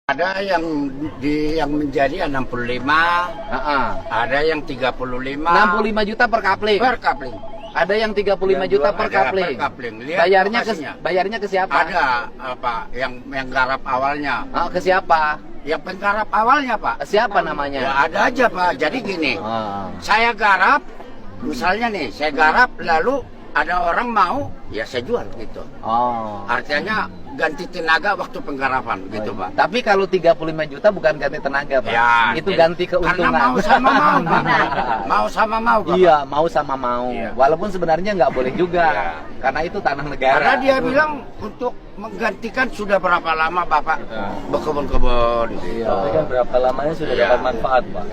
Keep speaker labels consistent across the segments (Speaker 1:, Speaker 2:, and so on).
Speaker 1: Ada yang menjadi 65, ada yang 35.
Speaker 2: 65 juta per kapling.
Speaker 1: Per kapling.
Speaker 2: Ada yang 35 juta per kapling. Bayarnya ke siapa?
Speaker 1: Ada apa yang garap awalnya.
Speaker 2: Oh, ke siapa?
Speaker 1: Yang penggarap awalnya, Pak.
Speaker 2: Siapa namanya?
Speaker 1: Ya, ada aja, Pak. Jadi gini. Saya garap, misalnya nih, saya garap lalu ada orang mau, ya saya jual gitu. Artinya ganti tenaga waktu penggarapan gitu, Pak.
Speaker 2: Tapi kalau 35 juta bukan ganti tenaga, Pak.
Speaker 1: Ya,
Speaker 2: itu ganti keuntungan.
Speaker 1: Karena mau sama mau, Pak. Mau sama mau, Pak.
Speaker 2: Iya, mau sama mau.
Speaker 1: Iya.
Speaker 2: Walaupun sebenarnya nggak boleh juga.
Speaker 1: Iya.
Speaker 2: Karena itu tanah negara.
Speaker 1: Karena dia bilang untuk menggantikan sudah berapa lama Bapak berkebun-kebun.
Speaker 2: Iya.
Speaker 3: Tapi kan berapa lamanya sudah dapat manfaat, Pak.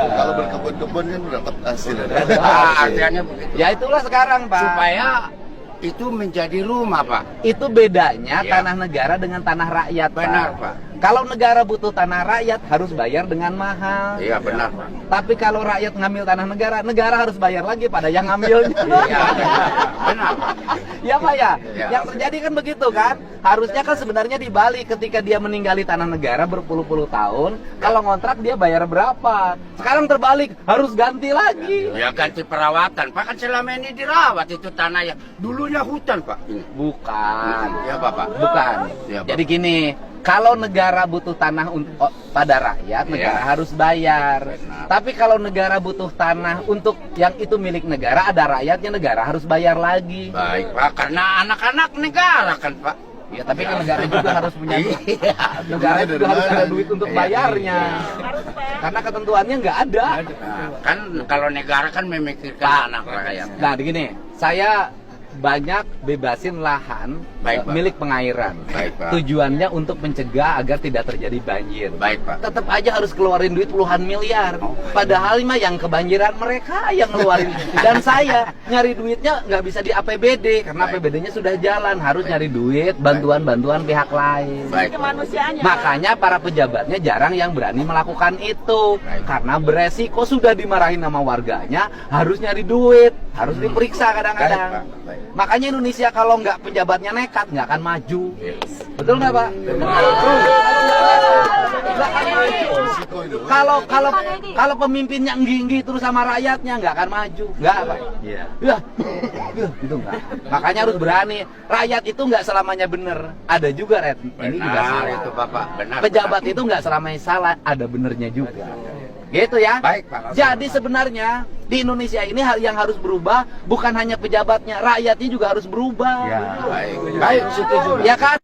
Speaker 4: Kalau berkebun-kebun kan dapat hasil.
Speaker 1: Artinya begitu.
Speaker 2: Ya itulah sekarang, Pak.
Speaker 1: Supaya itu menjadi rumah, Pak.
Speaker 2: Itu bedanya
Speaker 1: Ya.
Speaker 2: tanah negara dengan tanah rakyat,
Speaker 1: Benar,
Speaker 2: Pak.
Speaker 1: Pak.
Speaker 2: Kalau negara butuh tanah rakyat harus bayar dengan mahal.
Speaker 1: Iya, benar, Pak.
Speaker 2: Tapi kalau rakyat ngambil tanah negara, negara harus bayar lagi pada yang ngambilnya.
Speaker 1: Iya, benar, Pak.
Speaker 2: Ya, Pak ya.
Speaker 1: Ya.
Speaker 2: Yang terjadi kan begitu kan? Harusnya kan sebenarnya dibalik ketika dia meninggali tanah negara berpuluh-puluh tahun, kalau ngontrak dia bayar berapa? Sekarang terbalik, harus ganti lagi.
Speaker 1: Ya ganti perawatan, Pak. Kan selama ini dirawat itu tanah yang dulunya hutan, Pak. Ini.
Speaker 2: Bukan.
Speaker 1: Ya, Bapak.
Speaker 2: Bukan.
Speaker 1: Ya, Bapak.
Speaker 2: Jadi gini, kalau negara butuh tanah pada rakyat, negara harus bayar.
Speaker 1: Benar.
Speaker 2: Tapi kalau negara butuh tanah untuk yang itu milik negara, ada rakyatnya, negara harus bayar lagi.
Speaker 1: Baik, Pak. Karena anak-anak negara kan, Pak.
Speaker 2: Ya, tapi kan negara juga harus punya duit.
Speaker 1: Iya.
Speaker 2: Negara juga harus ada duit untuk
Speaker 1: Iya,
Speaker 2: bayarnya. Karena ketentuannya nggak ada.
Speaker 1: Nah, kan kalau negara kan memikirkan
Speaker 2: Pak.
Speaker 1: anak rakyat.
Speaker 2: Nah, begini, saya banyak bebasin lahan
Speaker 1: Baik, Pak.
Speaker 2: milik pengairan.
Speaker 1: Baik, Pak.
Speaker 2: Tujuannya untuk mencegah agar tidak terjadi banjir.
Speaker 1: Baik, Pak.
Speaker 2: Tetap aja harus keluarin duit puluhan miliar. Padahal mah yang kebanjiran mereka yang ngeluarin. Dan saya nyari duitnya nggak bisa di APBD karena
Speaker 1: Baik.
Speaker 2: APBD-nya sudah jalan. Harus nyari duit bantuan-bantuan pihak lain.
Speaker 1: Baik.
Speaker 2: Makanya para pejabatnya jarang yang berani melakukan itu.
Speaker 1: Baik.
Speaker 2: Karena beresiko sudah dimarahin sama warganya, harus nyari duit, harus diperiksa kadang-kadang.
Speaker 1: Baik, Pak. Baik.
Speaker 2: Makanya Indonesia kalau nggak pejabatnya nekat, nggak akan maju. Betul nggak, Pak? Nggak akan maju. Kalau pemimpinnya enggi-enggi terus sama rakyatnya nggak akan maju. Nggak, Pak.
Speaker 3: Iya.
Speaker 2: Ya, gitu nggak. Makanya harus berani. Rakyat itu nggak selamanya benar. Ada juga, Red. Ini juga
Speaker 1: Benar
Speaker 2: salah.
Speaker 1: itu, Bapak. Benar.
Speaker 2: Pejabat itu nggak selamanya salah, ada benernya juga. Gitu ya.
Speaker 1: Baik, Pak.
Speaker 2: Jadi sebenarnya di Indonesia ini hal yang harus berubah bukan hanya pejabatnya, rakyatnya juga harus berubah.
Speaker 1: Baik. Baik, setuju.
Speaker 2: Ya kan?